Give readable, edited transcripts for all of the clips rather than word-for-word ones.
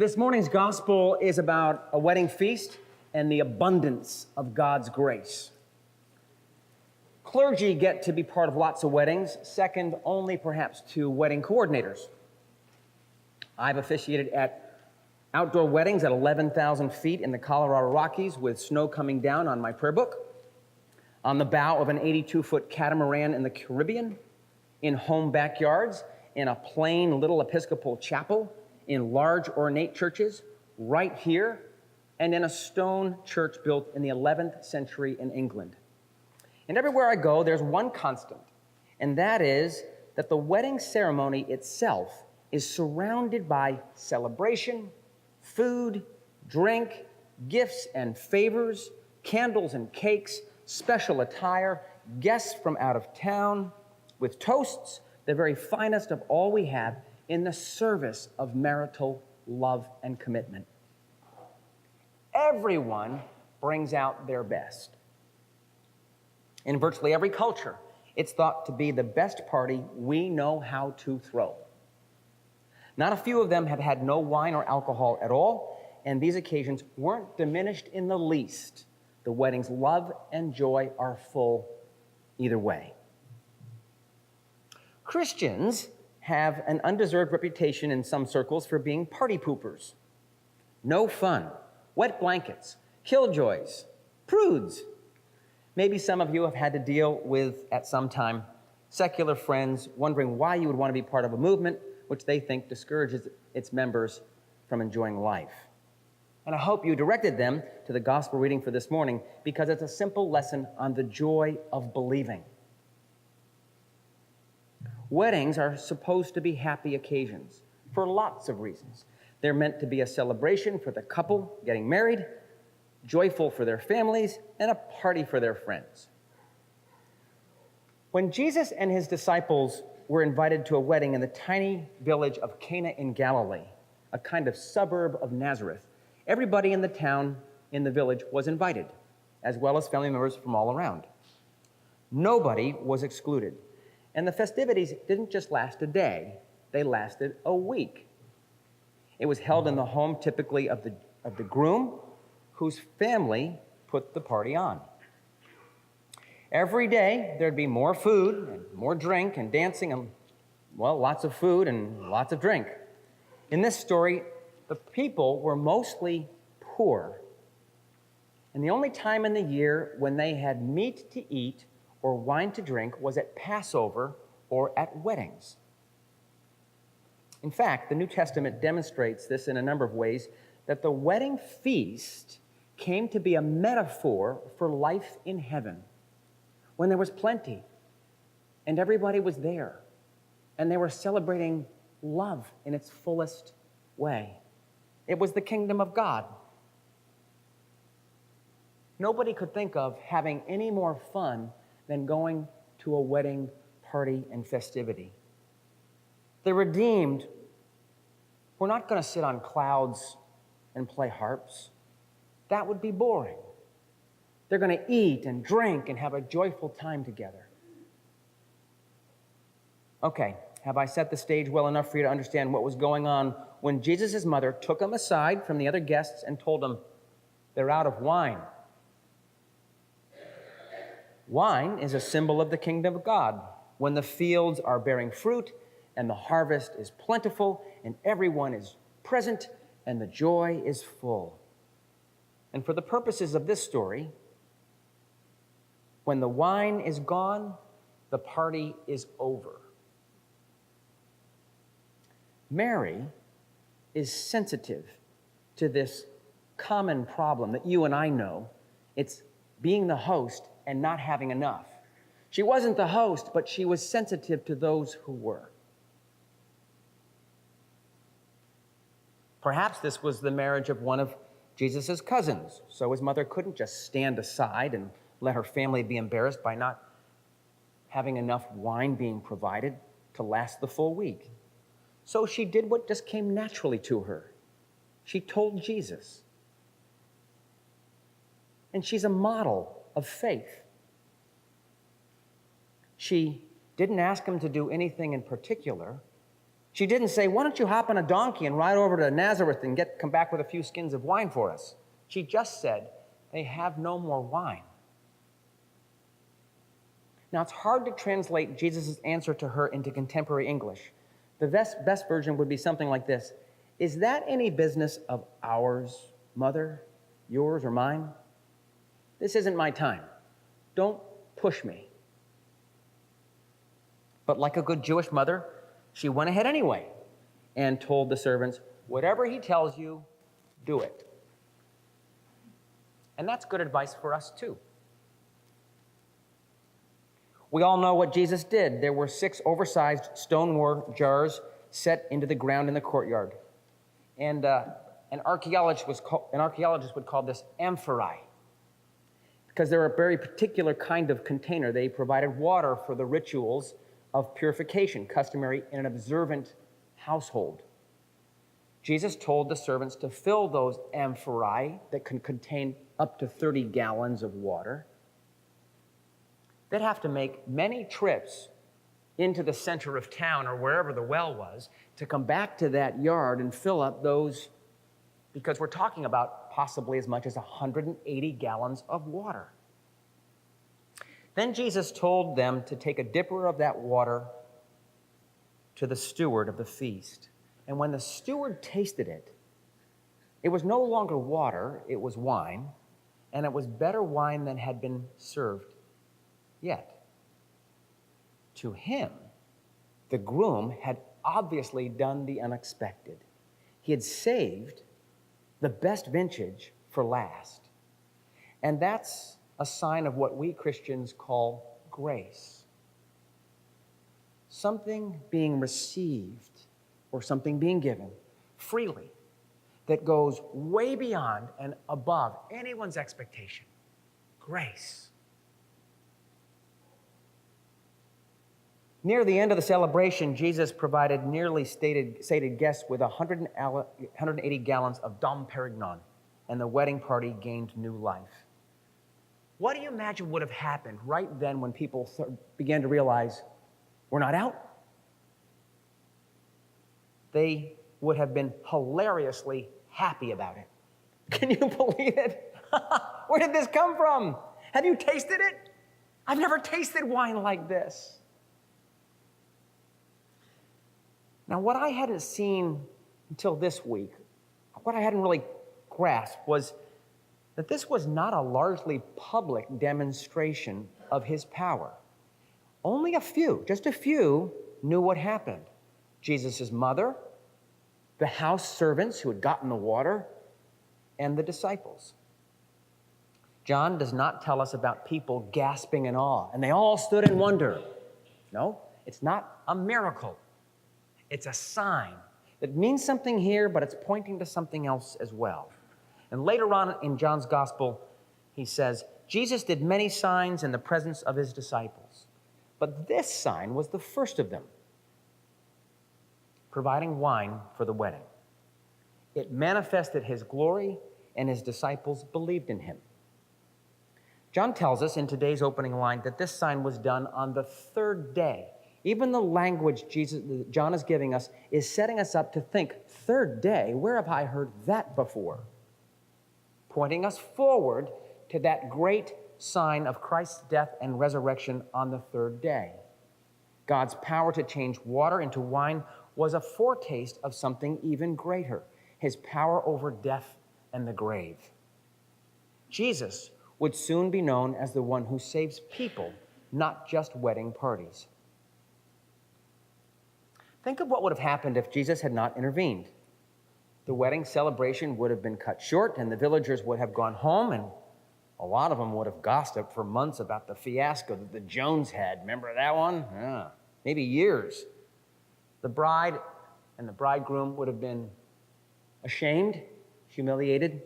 This morning's gospel is about a wedding feast and the abundance of God's grace. Clergy get to be part of lots of weddings, second only perhaps to wedding coordinators. I've officiated at outdoor weddings at 11,000 feet in the Colorado Rockies with snow coming down on my prayer book, on the bow of an 82-foot catamaran in the Caribbean, in home backyards, in a plain little Episcopal chapel, in large ornate churches, right here, and in a stone church built in the 11th century in England. And everywhere I go, there's one constant, and that is that the wedding ceremony itself is surrounded by celebration, food, drink, gifts and favors, candles and cakes, special attire, guests from out of town, with toasts, the very finest of all we have, in the service of marital love and commitment. Everyone brings out their best. In virtually every culture, it's thought to be the best party we know how to throw. Not a few of them have had no wine or alcohol at all, and these occasions weren't diminished in the least. The wedding's love and joy are full either way. Christians have an undeserved reputation in some circles for being party poopers. No fun, wet blankets, killjoys, prudes. Maybe some of you have had to deal with, at some time, secular friends wondering why you would want to be part of a movement which they think discourages its members from enjoying life. And I hope you directed them to the gospel reading for this morning because it's a simple lesson on the joy of believing. Weddings are supposed to be happy occasions for lots of reasons. They're meant to be a celebration for the couple getting married, joyful for their families, and a party for their friends. When Jesus and his disciples were invited to a wedding in the tiny village of Cana in Galilee, a kind of suburb of Nazareth, everybody in the town, in the village, was invited, as well as family members from all around. Nobody was excluded. And the festivities didn't just last a day, they lasted a week. It was held in the home typically of the groom, whose family put the party on. Every day, there'd be more food and more drink and dancing and, well, lots of food and lots of drink. In this story, the people were mostly poor. And the only time in the year when they had meat to eat or wine to drink was at Passover or at weddings. In fact, the New Testament demonstrates this in a number of ways, that the wedding feast came to be a metaphor for life in heaven, when there was plenty, and everybody was there, and they were celebrating love in its fullest way. It was the kingdom of God. Nobody could think of having any more fun than going to a wedding party and festivity. The redeemed were not going to sit on clouds and play harps. That would be boring. They're going to eat and drink and have a joyful time together. Okay, have I set the stage well enough for you to understand what was going on when Jesus' mother took them aside from the other guests and told them they're out of wine? Wine is a symbol of the kingdom of God, when the fields are bearing fruit and the harvest is plentiful and everyone is present and the joy is full. And for the purposes of this story, when the wine is gone, the party is over. Mary is sensitive to this common problem that you and I know. It's being the host and not having enough. She wasn't the host, but she was sensitive to those who were. Perhaps this was the marriage of one of Jesus' cousins, so his mother couldn't just stand aside and let her family be embarrassed by not having enough wine being provided to last the full week. So she did what just came naturally to her. She told Jesus. And she's a model of faith. She didn't ask him to do anything in particular, She didn't say, why don't you hop on a donkey and ride over to Nazareth and come back with a few skins of wine for us? She just said, they have no more wine. Now, it's hard to translate Jesus' answer to her into contemporary English. The best version would be something like this. Is that any business of ours, mother, yours or mine? This isn't my time. Don't push me. But like a good Jewish mother, she went ahead anyway and told the servants, whatever he tells you, do it. And that's good advice for us too. We all know what Jesus did. There were 6 oversized stoneware jars set into the ground in the courtyard. And an archaeologist would call this amphorae, because they're a very particular kind of container. They provided water for the rituals of purification, customary in an observant household. Jesus told the servants to fill those amphorae that can contain up to 30 gallons of water. They'd have to make many trips into the center of town or wherever the well was to come back to that yard and fill up those, because we're talking about possibly as much as 180 gallons of water. Then Jesus told them to take a dipper of that water to the steward of the feast. And when the steward tasted it, it was no longer water, it was wine, and it was better wine than had been served yet. To him, the groom had obviously done the unexpected. He had saved the best vintage for last. And that's a sign of what we Christians call grace. Something being received or something being given freely that goes way beyond and above anyone's expectation. Grace. Near the end of the celebration, Jesus provided nearly sated guests with 180 gallons of Dom Perignon, and the wedding party gained new life. What do you imagine would have happened right then when people began to realize, we're not out? They would have been hilariously happy about it. Can you believe it? Where did this come from? Have you tasted it? I've never tasted wine like this. Now, what I hadn't seen until this week, what I hadn't really grasped was that this was not a largely public demonstration of his power. Only a few, just a few, knew what happened. Jesus' mother, the house servants who had gotten the water, and the disciples. John does not tell us about people gasping in awe, and they all stood in wonder. No, it's not a miracle. It's a sign that means something here, but it's pointing to something else as well. And later on in John's gospel, he says, Jesus did many signs in the presence of his disciples, but this sign was the first of them, providing wine for the wedding. It manifested his glory, and his disciples believed in him. John tells us in today's opening line that this sign was done on the 3rd day. Even the language John is giving us is setting us up to think, 3rd day, where have I heard that before? Pointing us forward to that great sign of Christ's death and resurrection on the 3rd day. God's power to change water into wine was a foretaste of something even greater, his power over death and the grave. Jesus would soon be known as the one who saves people, not just wedding parties. Think of what would have happened if Jesus had not intervened. The wedding celebration would have been cut short, and the villagers would have gone home, and a lot of them would have gossiped for months about the fiasco that the Jones had. Remember that one? Yeah, maybe years. The bride and the bridegroom would have been ashamed, humiliated.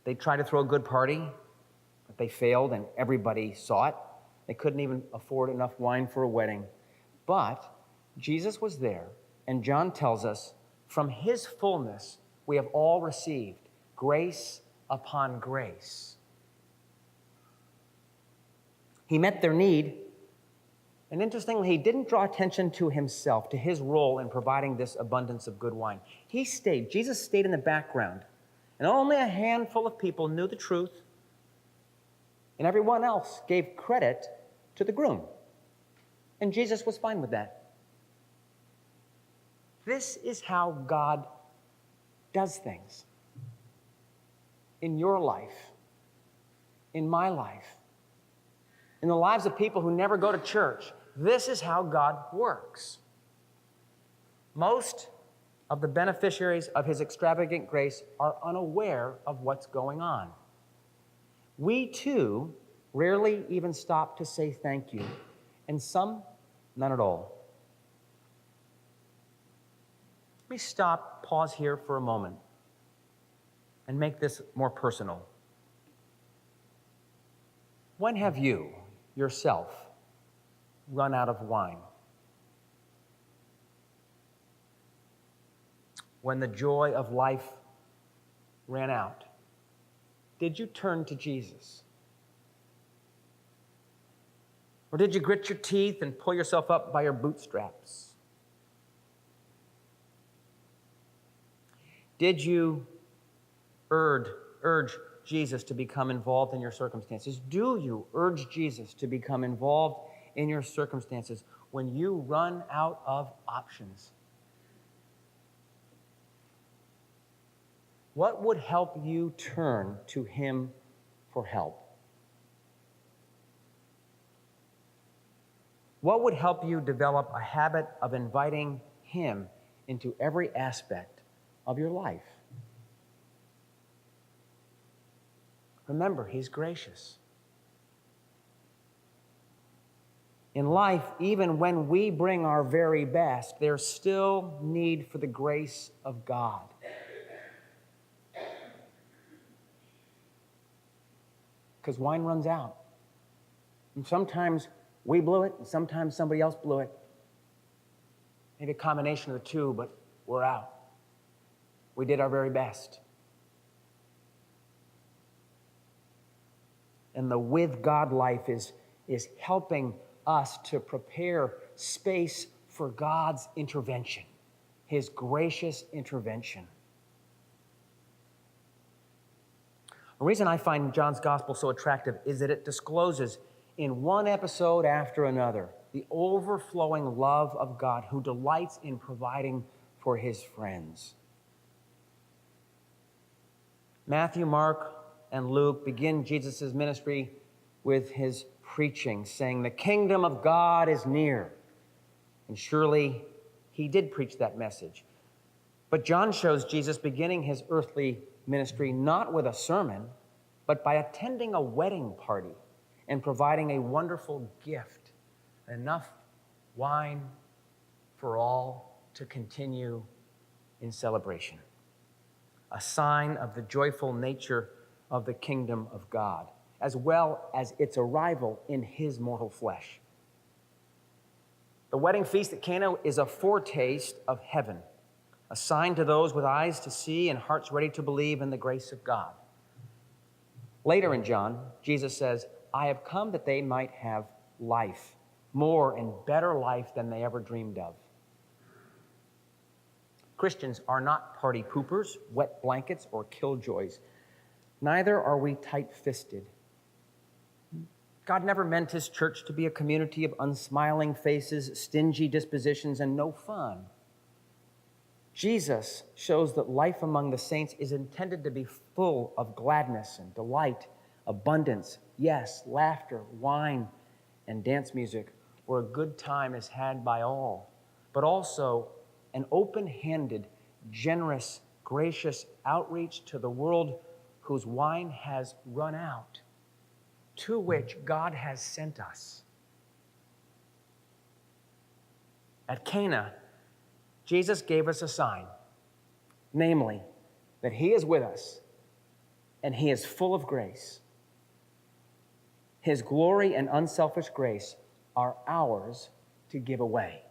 They tried to throw a good party, but they failed, and everybody saw it. They couldn't even afford enough wine for a wedding. But Jesus was there, and John tells us, from his fullness we have all received grace upon grace. He met their need, And interestingly, he didn't draw attention to himself, to his role in providing this abundance of good wine. Jesus stayed in the background, and only a handful of people knew the truth, and everyone else gave credit to the groom. And Jesus was fine with that. This is how God does things in your life, in my life, in the lives of people who never go to church. This is how God works. Most of the beneficiaries of his extravagant grace are unaware of what's going on. We, too, rarely even stop to say thank you, and some, none at all. Let me pause here for a moment, and make this more personal. When have you, yourself, run out of wine? When the joy of life ran out, did you turn to Jesus? Or did you grit your teeth and pull yourself up by your bootstraps? Did you urge Jesus to become involved in your circumstances? Do you urge Jesus to become involved in your circumstances when you run out of options? What would help you turn to him for help? What would help you develop a habit of inviting him into every aspect of your life? Remember, he's gracious. In life, even when we bring our very best, there's still need for the grace of God. Because wine runs out. And sometimes we blew it, and sometimes somebody else blew it. Maybe a combination of the two, but we're out. We did our very best. And the with God life is helping us to prepare space for God's intervention, his gracious intervention. The reason I find John's gospel so attractive is that it discloses in one episode after another the overflowing love of God who delights in providing for his friends. Matthew, Mark, and Luke begin Jesus' ministry with his preaching, saying, "The kingdom of God is near." And surely he did preach that message. But John shows Jesus beginning his earthly ministry not with a sermon, but by attending a wedding party and providing a wonderful gift, enough wine for all to continue in celebration, a sign of the joyful nature of the kingdom of God, as well as its arrival in his mortal flesh. The wedding feast at Cana is a foretaste of heaven, a sign to those with eyes to see and hearts ready to believe in the grace of God. Later in John, Jesus says, "I have come that they might have life, more and better life than they ever dreamed of." Christians are not party poopers, wet blankets, or killjoys. Neither are we tight-fisted. God never meant his church to be a community of unsmiling faces, stingy dispositions, and no fun. Jesus shows that life among the saints is intended to be full of gladness and delight, abundance, yes, laughter, wine, and dance music, where a good time is had by all, but also an open-handed, generous, gracious outreach to the world whose wine has run out, to which God has sent us. At Cana, Jesus gave us a sign, namely, that he is with us and he is full of grace. His glory and unselfish grace are ours to give away.